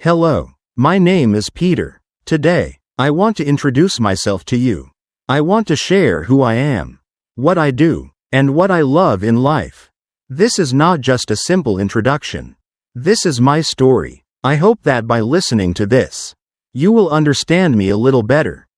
Hello, my name is Peter. Today, I want to introduce myself to you. I want to share who I am, what I do, and what I love in life. This is not just a simple introduction. This is my story. I hope that by listening to this, you will understand me a little better.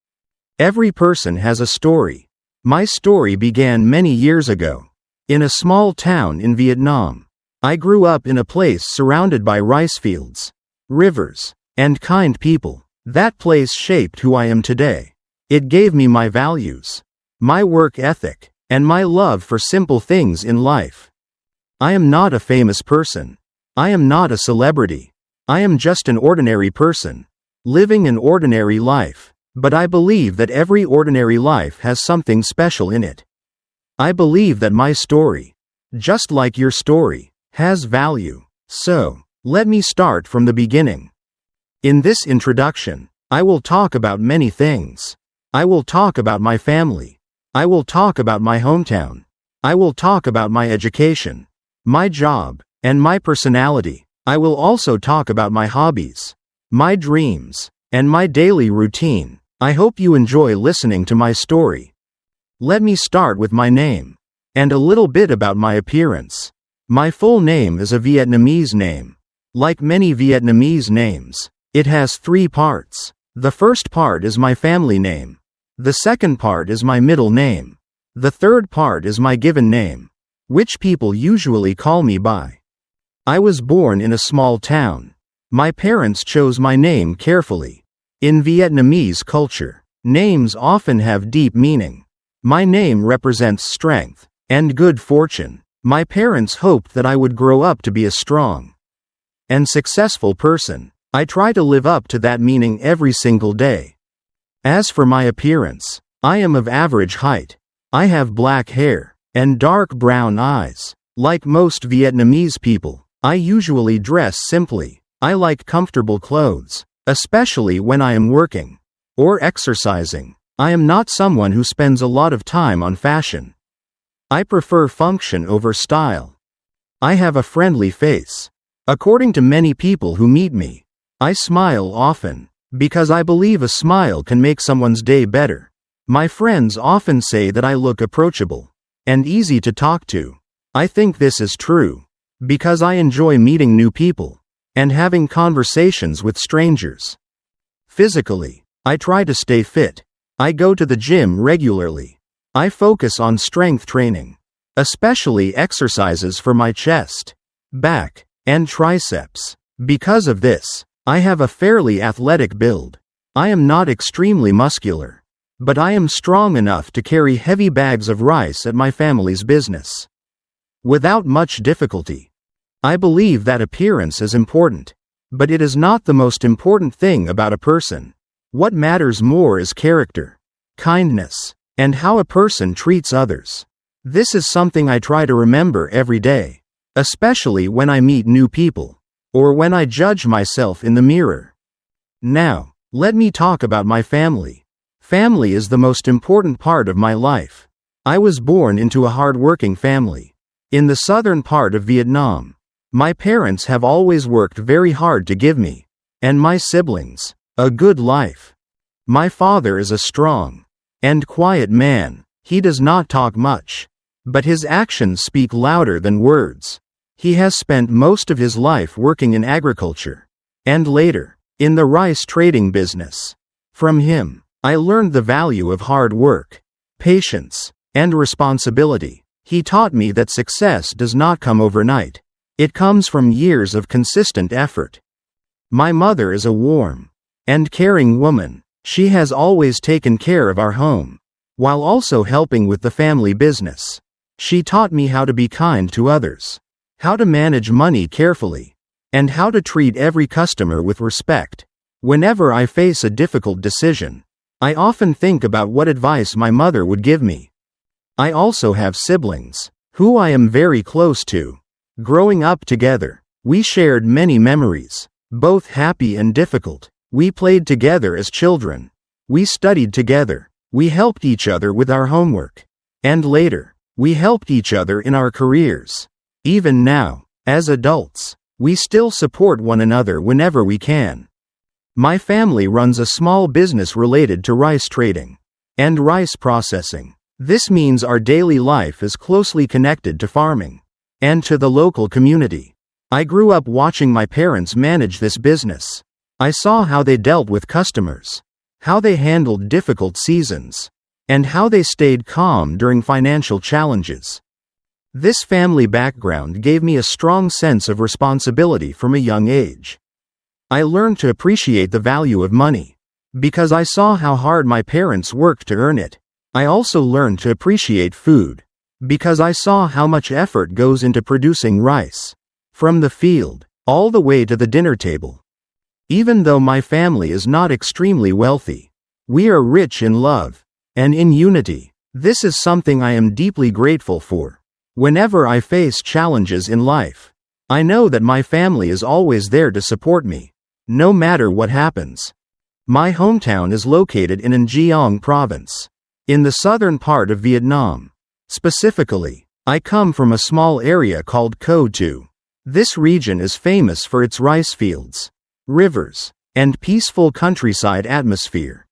Every person has a story. My story began many years ago, in a small town in Vietnam. I grew up in a place surrounded by rice fields, rivers, and kind people. That place shaped who I am today. It gave me my values, my work ethic, and my love for simple things in life. I am not a famous person. I am not a celebrity. I am just an ordinary person, living an ordinary life. But I believe that every ordinary life has something special in it. I believe that my story, just like your story, has value. So, let me start from the beginning. In this introduction, I will talk about many things. I will talk about my family. I will talk about my hometown. I will talk about my education, my job, and my personality. I will also talk about my hobbies, my dreams, and my daily routine. I hope you enjoy listening to my story. Let me start with my name, and a little bit about my appearance. My full name is a Vietnamese name. Like many Vietnamese names, it has 3 parts. The first part is my family name. The second part is my middle name. The third part is my given name, which people usually call me by. I was born in a small town. My parents chose my name carefully. In Vietnamese culture, names often have deep meaning. My name represents strength and good fortune. My parents hoped that I would grow up to be a strong and successful person. I try to live up to that meaning every single day. As for my appearance, I am of average height. I have black hair and dark brown eyes. Like most Vietnamese people, I usually dress simply. I like comfortable clothes, especially when I am working or exercising. I am not someone who spends a lot of time on fashion. I prefer function over style. I have a friendly face. According to many people who meet me, I smile often, because I believe a smile can make someone's day better. My friends often say that I look approachable and easy to talk to. I think this is true, because I enjoy meeting new people and having conversations with strangers. Physically, I try to stay fit. I go to the gym regularly. I focus on strength training, especially exercises for my chest, back, and triceps. Because of this, I have a fairly athletic build. I am not extremely muscular, but I am strong enough to carry heavy bags of rice at my family's business without much difficulty. I believe that appearance is important, but it is not the most important thing about a person. What matters more is character, kindness, and how a person treats others. This is something I try to remember every day, especially when I meet new people, or when I judge myself in the mirror. Now, let me talk about my family. Family is the most important part of my life. I was born into a hard-working family. In the southern part of Vietnam, my parents have always worked very hard to give me, and my siblings, a good life. My father is a strong and quiet man. He does not talk much, but his actions speak louder than words. He has spent most of his life working in agriculture, and later, in the rice trading business. From him, I learned the value of hard work, patience, and responsibility. He taught me that success does not come overnight. It comes from years of consistent effort. My mother is a warm and caring woman. She has always taken care of our home, while also helping with the family business. She taught me how to be kind to others, how to manage money carefully, and how to treat every customer with respect. Whenever I face a difficult decision, I often think about what advice my mother would give me. I also have siblings, who I am very close to. Growing up together, we shared many memories, both happy and difficult. We played together as children. We studied together. We helped each other with our homework. And later, we helped each other in our careers. Even now, as adults, We still support one another whenever we can. My family runs a small business related to rice trading and rice processing. This means our daily life is closely connected to farming and to the local community. I grew up watching my parents manage this business. I saw how they dealt with customers, how they handled difficult seasons, and how they stayed calm during financial challenges. This family background gave me a strong sense of responsibility from a young age. I learned to appreciate the value of money because I saw how hard my parents worked to earn it. I also learned to appreciate food because I saw how much effort goes into producing rice, from the field all the way to the dinner table. Even though my family is not extremely wealthy, we are rich in love and in unity. This is something I am deeply grateful for. Whenever I face challenges in life, I know that my family is always there to support me, no matter what happens. My hometown is located in An Giang province, in the southern part of Vietnam. Specifically, I come from a small area called Co Tu. This region is famous for its rice fields, rivers, and peaceful countryside atmosphere.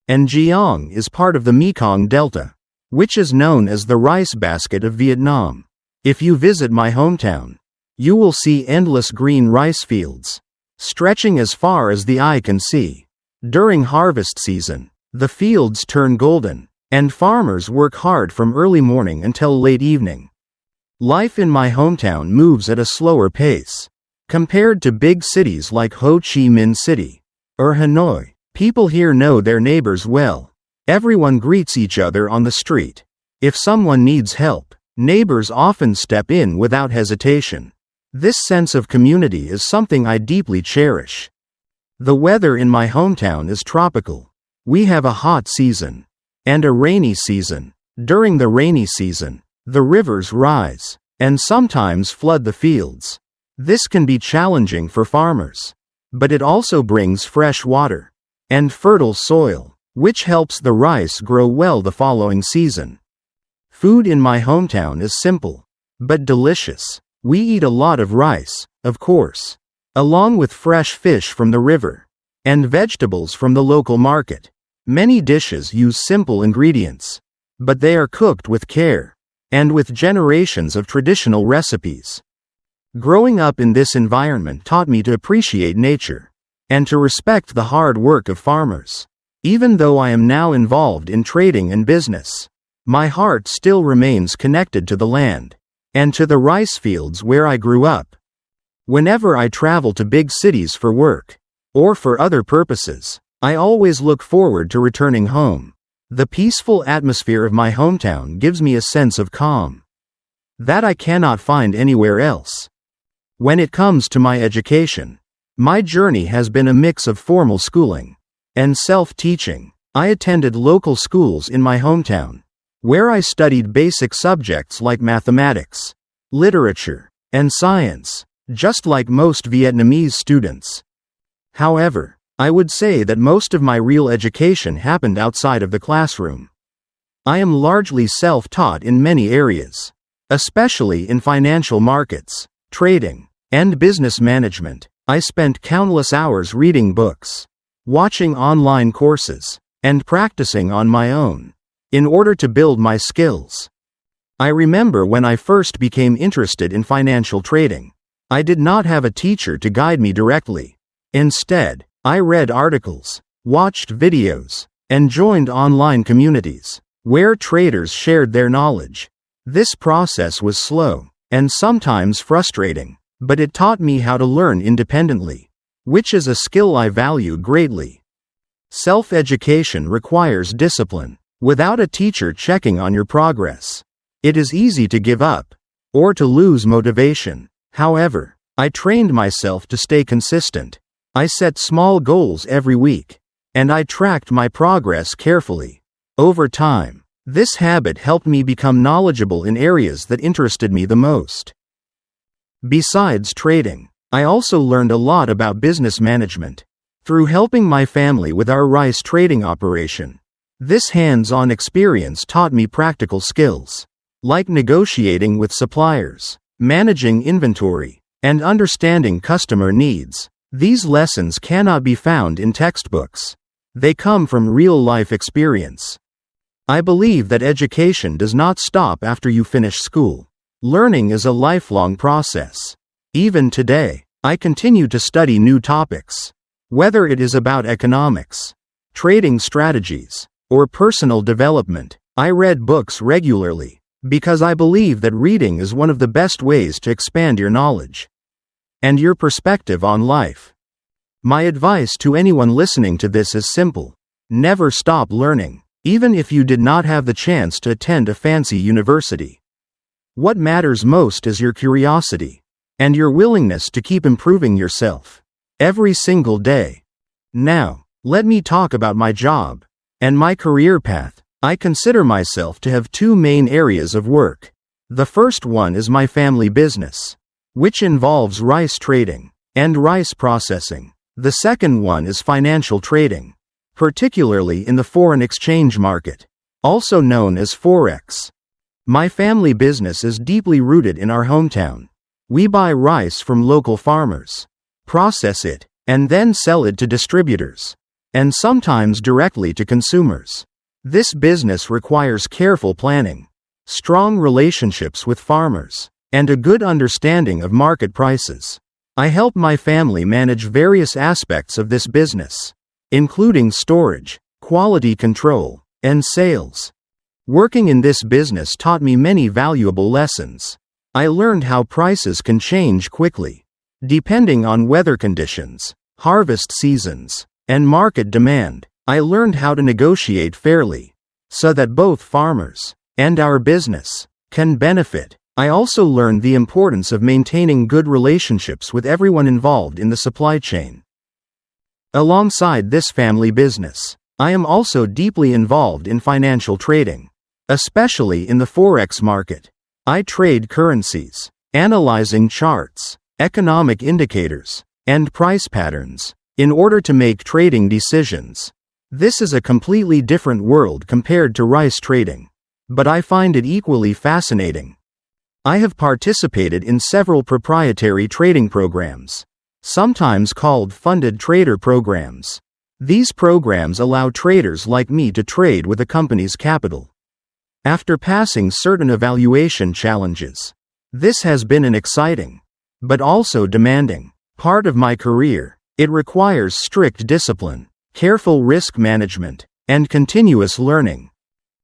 An Giang is part of the Mekong Delta, which is known as the rice basket of Vietnam. If you visit my hometown, you will see endless green rice fields, stretching as far as the eye can see. During harvest season, the fields turn golden, and farmers work hard from early morning until late evening. Life in my hometown moves at a slower pace. Compared to big cities like Ho Chi Minh City or Hanoi, people here know their neighbors well. Everyone greets each other on the street. If someone needs help, neighbors often step in without hesitation. This sense of community is something I deeply cherish. The weather in my hometown is tropical. We have a hot season and a rainy season. During the rainy season, the rivers rise and sometimes flood the fields. This can be challenging for farmers, but it also brings fresh water and fertile soil, which helps the rice grow well the following season. Food in my hometown is simple, but delicious. We eat a lot of rice, of course, along with fresh fish from the river and vegetables from the local market. Many dishes use simple ingredients, but they are cooked with care and with generations of traditional recipes. Growing up in this environment taught me to appreciate nature and to respect the hard work of farmers. Even though I am now involved in trading and business, my heart still remains connected to the land and to the rice fields where I grew up. Whenever I travel to big cities for work or for other purposes, I always look forward to returning home. The peaceful atmosphere of my hometown gives me a sense of calm that I cannot find anywhere else. When it comes to my education, my journey has been a mix of formal schooling and self-teaching. I attended local schools in my hometown, where I studied basic subjects like mathematics, literature, and science, just like most Vietnamese students. However, I would say that most of my real education happened outside of the classroom. I am largely self-taught in many areas, especially in financial markets, trading, and business management. I spent countless hours reading books, watching online courses, and practicing on my own in order to build my skills. I remember when I first became interested in financial trading. I did not have a teacher to guide me directly. Instead, I read articles, watched videos, and joined online communities where traders shared their knowledge. This process was slow and sometimes frustrating, but it taught me how to learn independently, which is a skill I value greatly. Self-education requires discipline. Without a teacher checking on your progress, it is easy to give up or to lose motivation. However, I trained myself to stay consistent. I set small goals every week, and I tracked my progress carefully. Over time, this habit helped me become knowledgeable in areas that interested me the most. Besides trading, I also learned a lot about business management through helping my family with our rice trading operation. This hands-on experience taught me practical skills, like negotiating with suppliers, managing inventory, and understanding customer needs. These lessons cannot be found in textbooks. They come from real-life experience. I believe that education does not stop after you finish school. Learning is a lifelong process. Even today, I continue to study new topics. Whether it is about economics, trading strategies, or personal development, I read books regularly, because I believe that reading is one of the best ways to expand your knowledge and your perspective on life. My advice to anyone listening to this is simple. Never stop learning, even if you did not have the chance to attend a fancy university. What matters most is your curiosity and your willingness to keep improving yourself every single day. Now, let me talk about my job and my career path. I consider myself to have two main areas of work. The first one is my family business, which involves rice trading and rice processing. The second one is financial trading, particularly in the foreign exchange market, also known as Forex. My family business is deeply rooted in our hometown. We buy rice from local farmers, process it, and then sell it to distributors, and sometimes directly to consumers. This business requires careful planning, strong relationships with farmers, and a good understanding of market prices. I help my family manage various aspects of this business, including storage, quality control, and sales. Working in this business taught me many valuable lessons. I learned how prices can change quickly, depending on weather conditions, harvest seasons, and market demand. I learned how to negotiate fairly, so that both farmers and our business can benefit. I also learned the importance of maintaining good relationships with everyone involved in the supply chain. Alongside this family business, I am also deeply involved in financial trading, especially in the Forex market. I trade currencies, analyzing charts, economic indicators, and price patterns in order to make trading decisions. This is a completely different world compared to rice trading, but I find it equally fascinating. I have participated in several proprietary trading programs, sometimes called funded trader programs. These programs allow traders like me to trade with a company's capital after passing certain evaluation challenges. This has been an exciting, but also demanding, part of my career. It requires strict discipline, careful risk management, and continuous learning.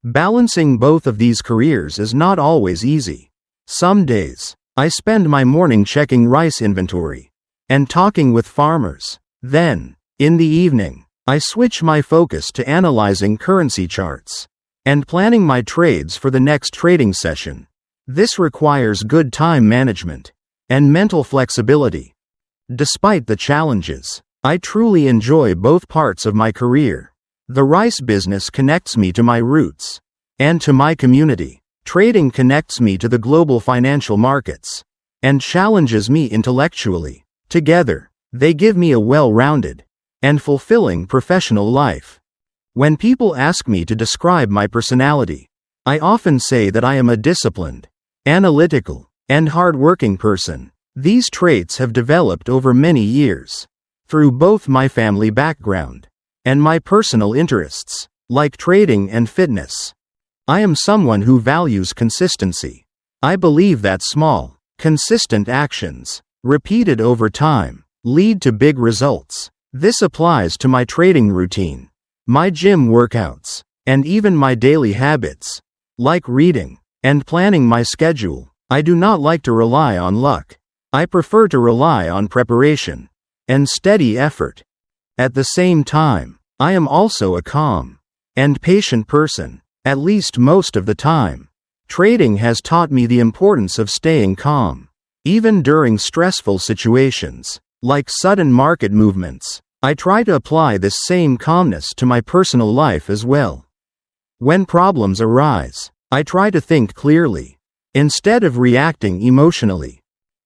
Balancing both of these careers is not always easy. Some days, I spend my morning checking rice inventory and talking with farmers. Then, in the evening, I switch my focus to analyzing currency charts and planning my trades for the next trading session. This requires good time management and mental flexibility. Despite the challenges, I truly enjoy both parts of my career. The rice business connects me to my roots and to my community. Trading connects me to the global financial markets and challenges me intellectually. Together, they give me a well-rounded and fulfilling professional life. When people ask me to describe my personality, I often say that I am a disciplined, analytical, and hard-working person. These traits have developed over many years through both my family background and my personal interests, like trading and fitness. I am someone who values consistency. I believe that small, consistent actions, repeated over time, lead to big results. This applies to my trading routine, my gym workouts, and even my daily habits, like reading and planning my schedule. I do not like to rely on luck. I prefer to rely on preparation and steady effort. At the same time, I am also a calm and patient person, at least most of the time. Trading has taught me the importance of staying calm, even during stressful situations, like sudden market movements. I try to apply this same calmness to my personal life as well. When problems arise, I try to think clearly, instead of reacting emotionally.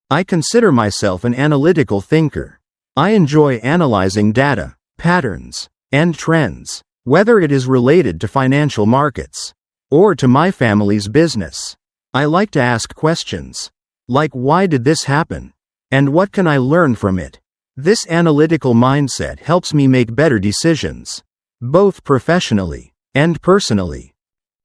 I consider myself an analytical thinker. I enjoy analyzing data, patterns, and trends, whether it is related to financial markets or to my family's business. I like to ask questions, like why did this happen? And what can I learn from it? This analytical mindset helps me make better decisions, both professionally and personally.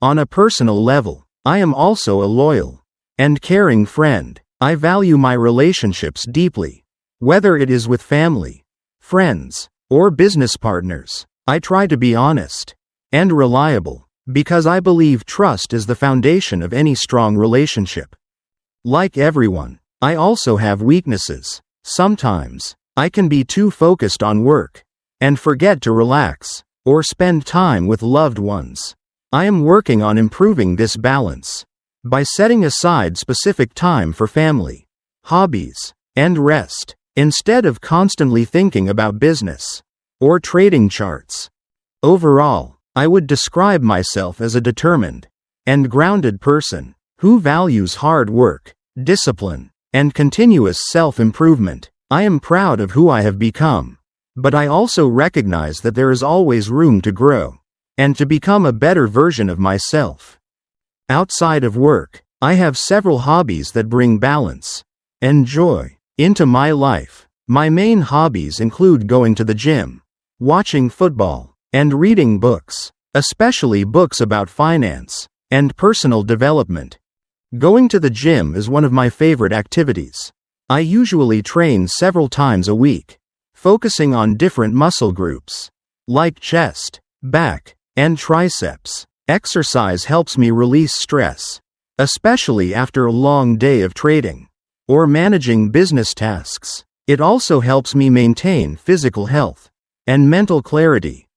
On a personal level, I am also a loyal and caring friend. I value my relationships deeply, whether it is with family, friends, or business partners. I try to be honest and reliable, because I believe trust is the foundation of any strong relationship. Like everyone, I also have weaknesses. Sometimes, I can be too focused on work and forget to relax or spend time with loved ones. I am working on improving this balance by setting aside specific time for family, hobbies, and rest, instead of constantly thinking about business or trading charts. Overall, I would describe myself as a determined and grounded person who values hard work, discipline, and continuous self-improvement. I am proud of who I have become, but I also recognize that there is always room to grow and to become a better version of myself. Outside of work, I have several hobbies that bring balance and joy into my life. My main hobbies include going to the gym, watching football, and reading books, especially books about finance and personal development. Going to the gym is one of my favorite activities. I usually train several times a week, focusing on different muscle groups, like chest, back, and triceps. Exercise helps me release stress, especially after a long day of trading or managing business tasks. It also helps me maintain physical health and mental clarity.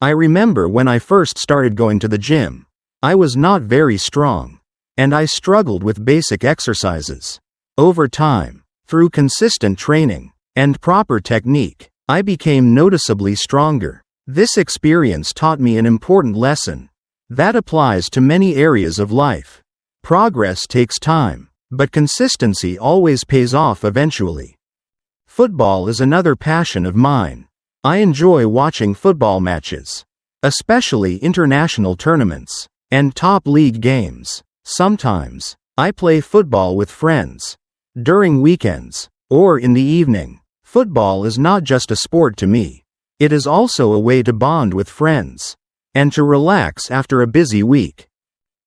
I remember when I first started going to the gym, I was not very strong, and I struggled with basic exercises. Over time, through consistent training and proper technique, I became noticeably stronger. This experience taught me an important lesson that applies to many areas of life. Progress takes time, but consistency always pays off eventually. Football is another passion of mine. I enjoy watching football matches, especially international tournaments and top league games. Sometimes, I play football with friends during weekends or in the evening. Football is not just a sport to me. It is also a way to bond with friends and to relax after a busy week.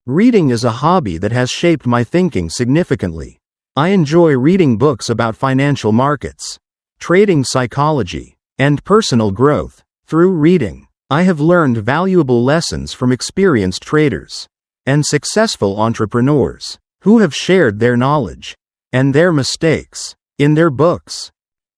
Reading is a hobby that has shaped my thinking significantly. I enjoy reading books about financial markets, trading psychology, and personal growth. Through reading, I have learned valuable lessons from experienced traders and successful entrepreneurs who have shared their knowledge and their mistakes in their books.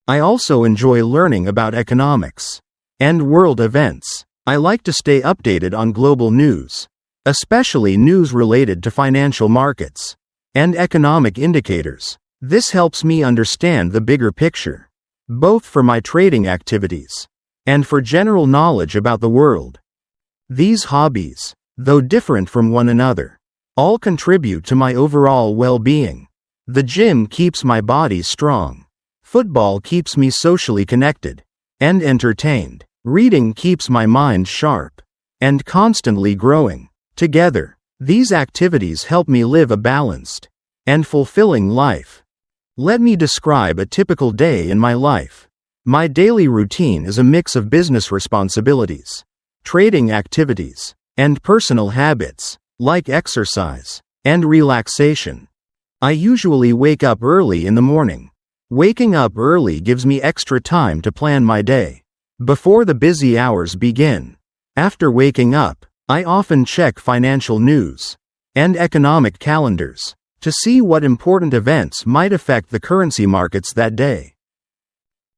I also enjoy learning about economics and world events. I like to stay updated on global news, especially news related to financial markets and economic indicators. This helps me understand the bigger picture, both for my trading activities and for general knowledge about the world. These hobbies, though different from one another, all contribute to my overall well-being. The gym keeps my body strong. Football keeps me socially connected and entertained. Reading keeps my mind sharp and constantly growing. Together, these activities help me live a balanced and fulfilling life. Let me describe a typical day in my life. My daily routine is a mix of business responsibilities, trading activities, and personal habits, like exercise and relaxation. I usually wake up early in the morning. Waking up early gives me extra time to plan my day before the busy hours begin. After waking up, I often check financial news and economic calendars to see what important events might affect the currency markets that day.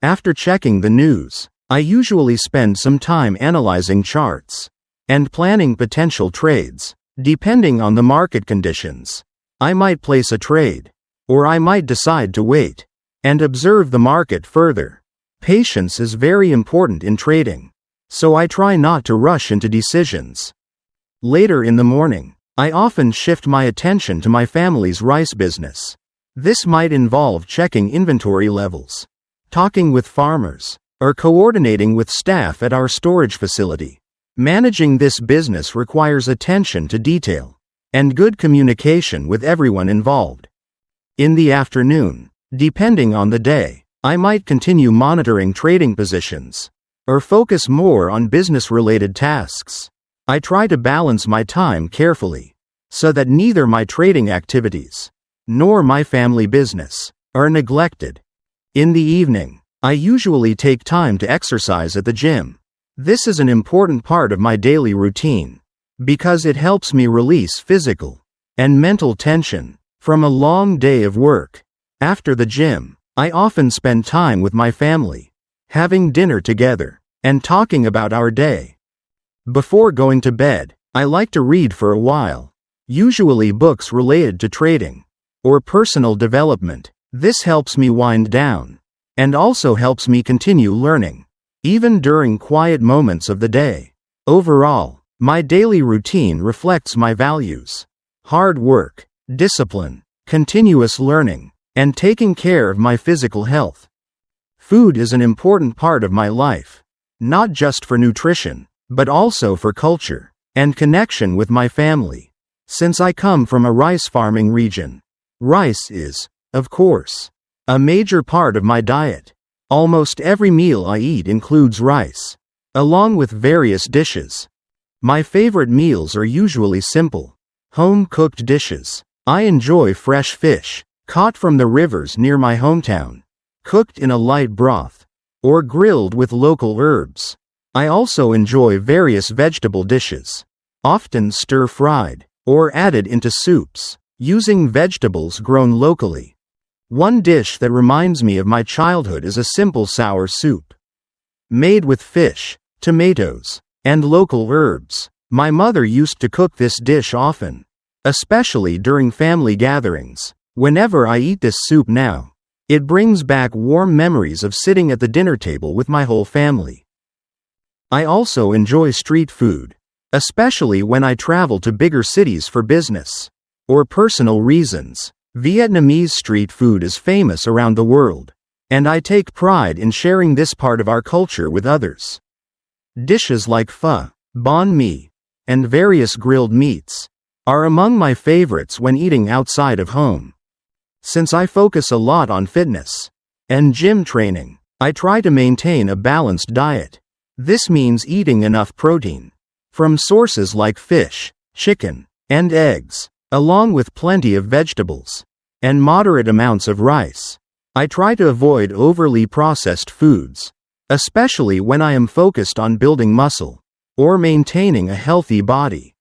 After checking the news, I usually spend some time analyzing charts and planning potential trades. Depending on the market conditions, I might place a trade, or I might decide to wait and observe the market further. Patience is very important in trading, so I try not to rush into decisions. Later in the morning, I often shift my attention to my family's rice business. This might involve checking inventory levels, talking with farmers, or coordinating with staff at our storage facility. Managing this business requires attention to detail and good communication with everyone involved. In the afternoon, Depending on the day, I might continue monitoring trading positions or focus more on business-related tasks. I try to balance my time carefully so that neither my trading activities nor my family business are neglected. In the evening, I usually take time to exercise at the gym. This is an important part of my daily routine because it helps me release physical and mental tension from a long day of work. After the gym, I often spend time with my family, having dinner together and talking about our day. Before going to bed, I like to read for a while, usually books related to trading or personal development. This helps me wind down and also helps me continue learning, even during quiet moments of the day. Overall, my daily routine reflects my values: hard work, discipline, continuous learning, and taking care of my physical health. Food is an important part of my life, not just for nutrition, but also for culture and connection with my family. Since I come from a rice farming region, rice is, of course, a major part of my diet. Almost every meal I eat includes rice, along with various dishes. My favorite meals are usually simple, home-cooked dishes. I enjoy fresh fish, caught from the rivers near my hometown, cooked in a light broth, or grilled with local herbs. I also enjoy various vegetable dishes, often stir-fried, or added into soups, using vegetables grown locally. One dish that reminds me of my childhood is a simple sour soup, made with fish, tomatoes, and local herbs. My mother used to cook this dish often, especially during family gatherings. Whenever I eat this soup now, it brings back warm memories of sitting at the dinner table with my whole family. I also enjoy street food, especially when I travel to bigger cities for business or personal reasons. Vietnamese street food is famous around the world, and I take pride in sharing this part of our culture with others. Dishes like pho, banh mi, and various grilled meats are among my favorites when eating outside of home. Since I focus a lot on fitness and gym training, I try to maintain a balanced diet. This means eating enough protein from sources like fish, chicken, and eggs, along with plenty of vegetables and moderate amounts of rice. I try to avoid overly processed foods, especially when I am focused on building muscle or maintaining a healthy body.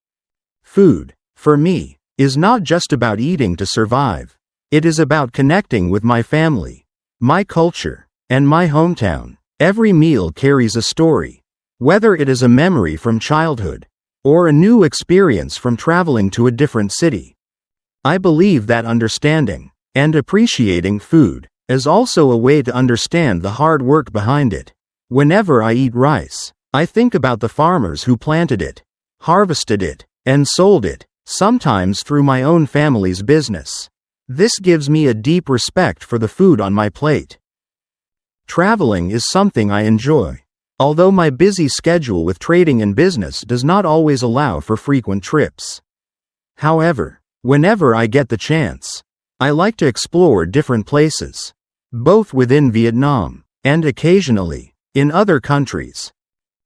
Food, for me, is not just about eating to survive. It is about connecting with my family, my culture, and my hometown. Every meal carries a story, whether it is a memory from childhood or a new experience from traveling to a different city. I believe that understanding and appreciating food is also a way to understand the hard work behind it. Whenever I eat rice, I think about the farmers who planted it, harvested it, and sold it, sometimes through my own family's business. This gives me a deep respect for the food on my plate. Traveling is something I enjoy, although my busy schedule with trading and business does not always allow for frequent trips. However, whenever I get the chance, I like to explore different places, both within Vietnam and occasionally in other countries.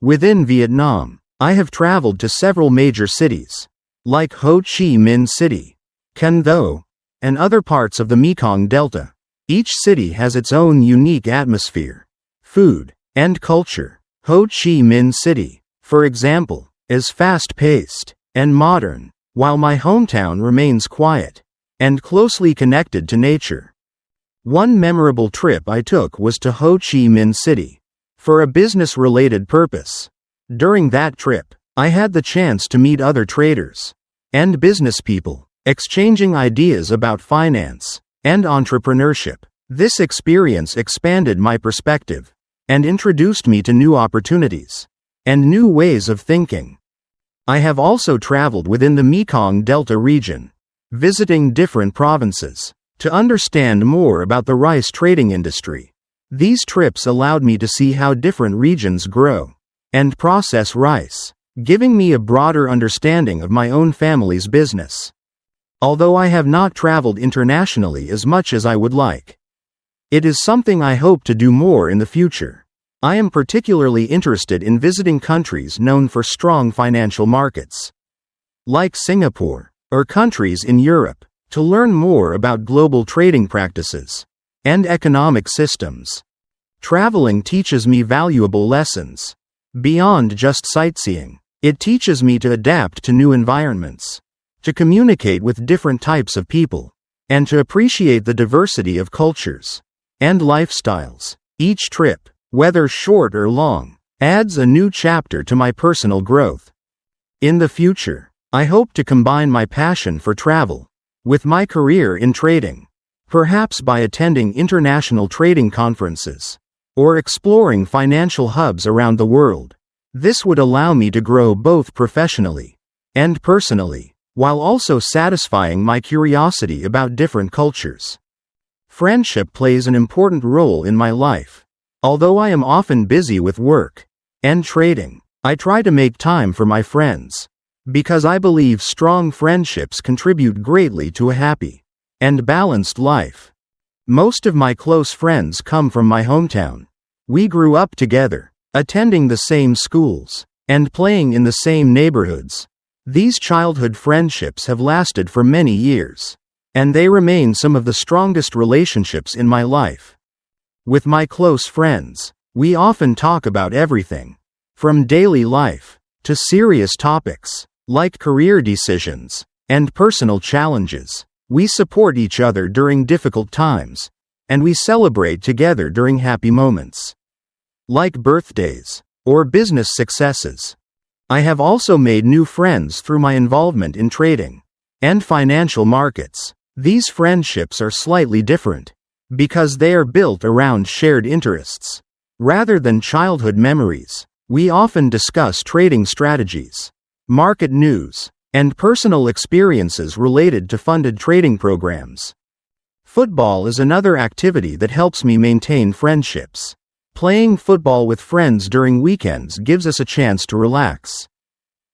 Within Vietnam, I have traveled to several major cities, like Ho Chi Minh City, Can Tho, and other parts of the Mekong Delta. Each city has its own unique atmosphere, food, and culture. Ho Chi Minh City, for example, is fast-paced and modern, while my hometown remains quiet and closely connected to nature. One memorable trip I took was to Ho Chi Minh City for a business-related purpose. During that trip, I had the chance to meet other traders and business people, exchanging ideas about finance and entrepreneurship. This experience expanded my perspective and introduced me to new opportunities and new ways of thinking. I have also traveled within the Mekong Delta region, visiting different provinces to understand more about the rice trading industry. These trips allowed me to see how different regions grow and process rice, giving me a broader understanding of my own family's business. Although I have not traveled internationally as much as I would like, It is something I hope to do more in the future. I am particularly interested in visiting countries known for strong financial markets, like Singapore, or countries in Europe, to learn more about global trading practices and economic systems. Traveling teaches me valuable lessons. Beyond just sightseeing, it teaches me to adapt to new environments, to communicate with different types of people, and to appreciate the diversity of cultures and lifestyles. Each trip, whether short or long, adds a new chapter to my personal growth. In the future, I hope to combine my passion for travel with my career in trading, perhaps by attending international trading conferences or exploring financial hubs around the world. This would allow me to grow both professionally and personally, while also satisfying my curiosity about different cultures. Friendship plays an important role in my life. Although I am often busy with work and trading, I try to make time for my friends, because I believe strong friendships contribute greatly to a happy and balanced life. Most of my close friends come from my hometown. We grew up together, attending the same schools and playing in the same neighborhoods. These childhood friendships have lasted for many years, and they remain some of the strongest relationships in my life. With my close friends, we often talk about everything, from daily life to serious topics like career decisions and personal challenges. We support each other during difficult times, and we celebrate together during happy moments, like birthdays or business successes. I have also made new friends through my involvement in trading and financial markets. These friendships are slightly different because they are built around shared interests. Rather than childhood memories, we often discuss trading strategies, market news, and personal experiences related to funded trading programs. Football is another activity that helps me maintain friendships. Playing football with friends during weekends gives us a chance to relax,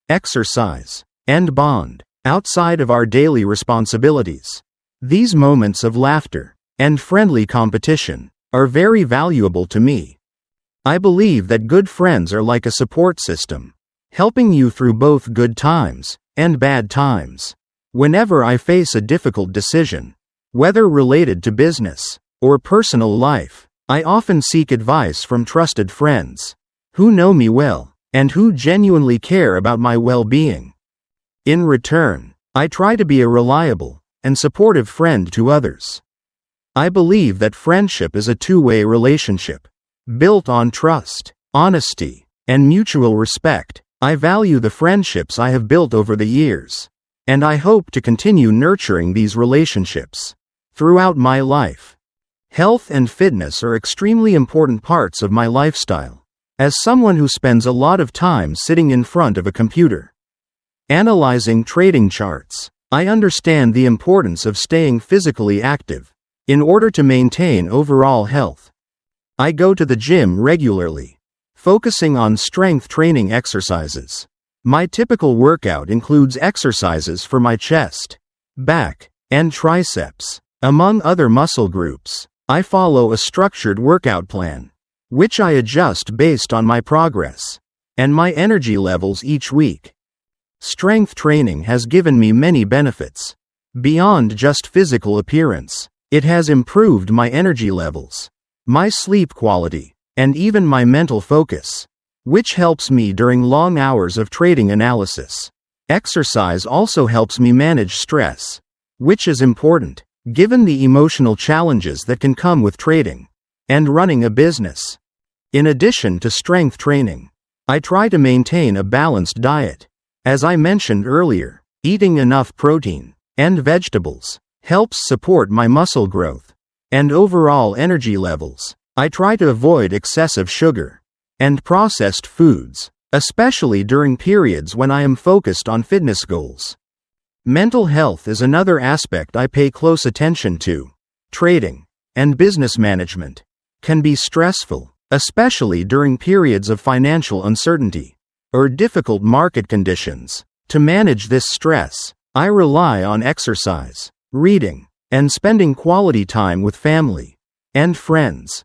exercise, and bond outside of our daily responsibilities. These moments of laughter and friendly competition are very valuable to me. I believe that good friends are like a support system, helping you through both good times and bad times. Whenever I face a difficult decision, whether related to business or personal life, I often seek advice from trusted friends who know me well and who genuinely care about my well-being. In return, I try to be a reliable and supportive friend to others. I believe that friendship is a two-way relationship, built on trust, honesty, and mutual respect. I value the friendships I have built over the years, and I hope to continue nurturing these relationships throughout my life. Health and fitness are extremely important parts of my lifestyle. As someone who spends a lot of time sitting in front of a computer, analyzing trading charts, I understand the importance of staying physically active in order to maintain overall health. I go to the gym regularly, focusing on strength training exercises. My typical workout includes exercises for my chest, back, and triceps, among other muscle groups. I follow a structured workout plan, which I adjust based on my progress and my energy levels each week. Strength training has given me many benefits. Beyond just physical appearance, it has improved my energy levels, my sleep quality, and even my mental focus, which helps me during long hours of trading analysis. Exercise also helps me manage stress, which is important, given the emotional challenges that can come with trading and running a business. In addition to strength training, I try to maintain a balanced diet. As I mentioned earlier, eating enough protein and vegetables helps support my muscle growth and overall energy levels. I try to avoid excessive sugar and processed foods, especially during periods when I am focused on fitness goals. Mental health is another aspect I pay close attention to. Trading and business management can be stressful, especially during periods of financial uncertainty or difficult market conditions. To manage this stress, I rely on exercise, reading, and spending quality time with family and friends.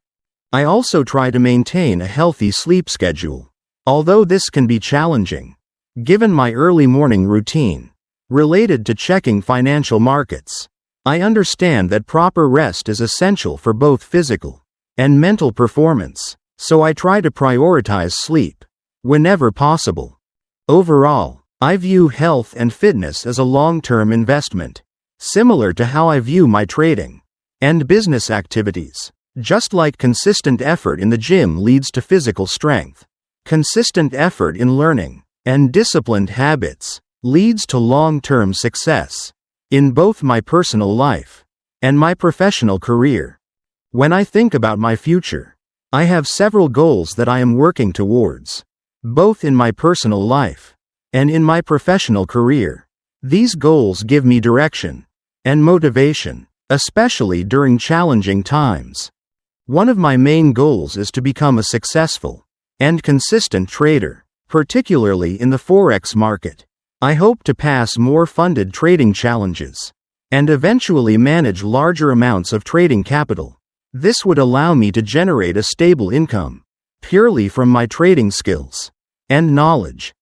I also try to maintain a healthy sleep schedule, although this can be challenging, given my early morning routine. Related to checking financial markets, I understand that proper rest is essential for both physical and mental performance, so I try to prioritize sleep whenever possible. Overall, I view health and fitness as a long-term investment, similar to how I view my trading and business activities. Just like consistent effort in the gym leads to physical strength, consistent effort in learning and disciplined habits leads to long-term success in both my personal life and my professional career. When I think about my future, I have several goals that I am working towards, both in my personal life and in my professional career. These goals give me direction and motivation, especially during challenging times. One of my main goals is to become a successful and consistent trader, particularly in the Forex market. I hope to pass more funded trading challenges and eventually manage larger amounts of trading capital. This would allow me to generate a stable income purely from my trading skills and knowledge.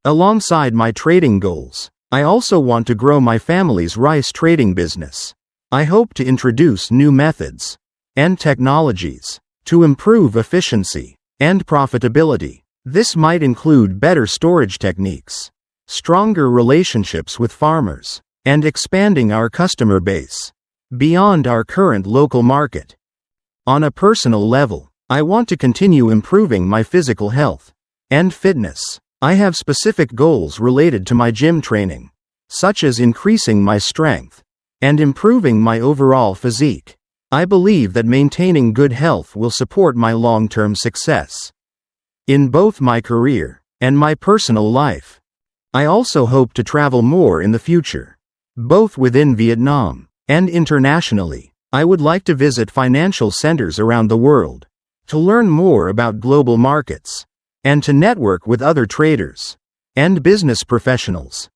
Alongside my trading goals, I also want to grow my family's rice trading business. I hope to introduce new methods and technologies to improve efficiency and profitability. This might include better storage techniques, stronger relationships with farmers, and expanding our customer base beyond our current local market. On a personal level, I want to continue improving my physical health and fitness. I have specific goals related to my gym training, such as increasing my strength and improving my overall physique. I believe that maintaining good health will support my long-term success in both my career and my personal life. I also hope to travel more in the future, both within Vietnam and internationally. I would like to visit financial centers around the world, to learn more about global markets, and to network with other traders and business professionals.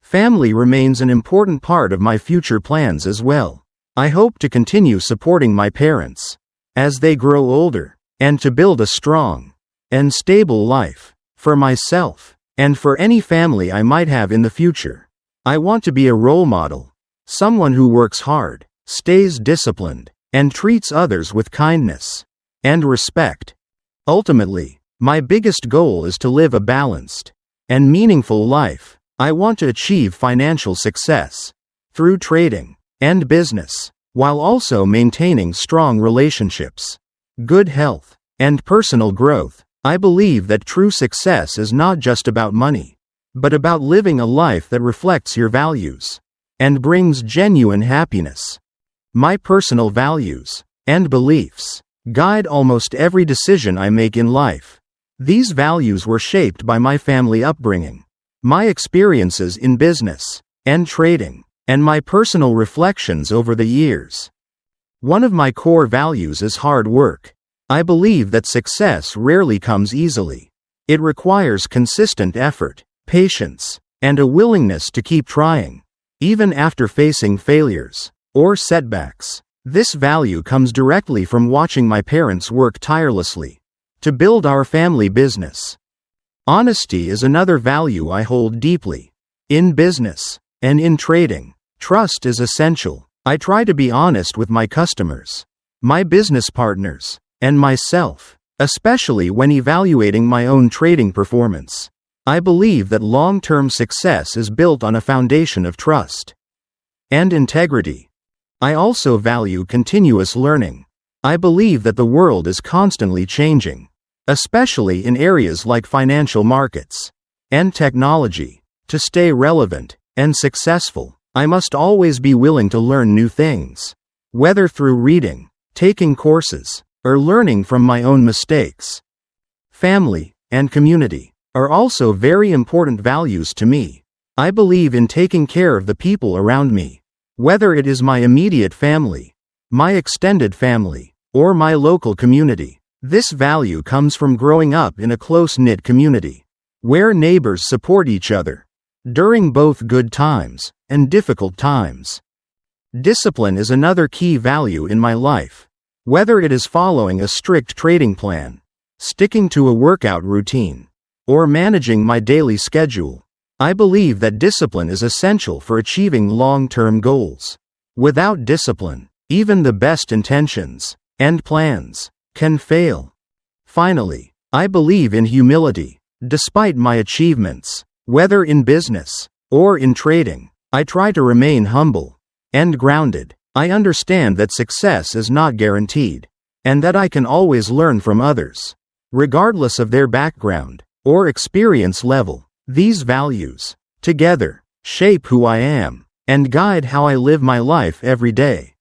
Family remains an important part of my future plans as well. I hope to continue supporting my parents as they grow older, and to build a strong and stable life for myself and for any family I might have in the future. I want to be a role model, someone who works hard, stays disciplined, and treats others with kindness and respect. Ultimately, my biggest goal is to live a balanced and meaningful life. I want to achieve financial success through trading and business, while also maintaining strong relationships, good health, and personal growth. I believe that true success is not just about money, but about living a life that reflects your values and brings genuine happiness. My personal values and beliefs guide almost every decision I make in life. These values were shaped by my family upbringing, my experiences in business and trading, and my personal reflections over the years. One of my core values is hard work. I believe that success rarely comes easily. It requires consistent effort, patience, and a willingness to keep trying, even after facing failures or setbacks. This value comes directly from watching my parents work tirelessly to build our family business. Honesty is another value I hold deeply. In business and in trading, trust is essential. I try to be honest with my customers, my business partners, and myself, especially when evaluating my own trading performance. I believe that long-term success is built on a foundation of trust and integrity. I also value continuous learning. I believe that the world is constantly changing, especially in areas like financial markets and technology. To stay relevant and successful, I must always be willing to learn new things, whether through reading, taking courses, or learning from my own mistakes. Family and community are also very important values to me. I believe in taking care of the people around me, whether it is my immediate family, my extended family, or my local community. This value comes from growing up in a close-knit community, where neighbors support each other during both good times and difficult times. Discipline is another key value in my life. Whether it is following a strict trading plan, sticking to a workout routine, or managing my daily schedule, I believe that discipline is essential for achieving long-term goals. Without discipline, even the best intentions and plans can fail. Finally, I believe in humility. Despite my achievements, whether in business or in trading, I try to remain humble and grounded. I understand that success is not guaranteed, and that I can always learn from others, regardless of their background or experience level. These values, together, shape who I am and guide how I live my life every day.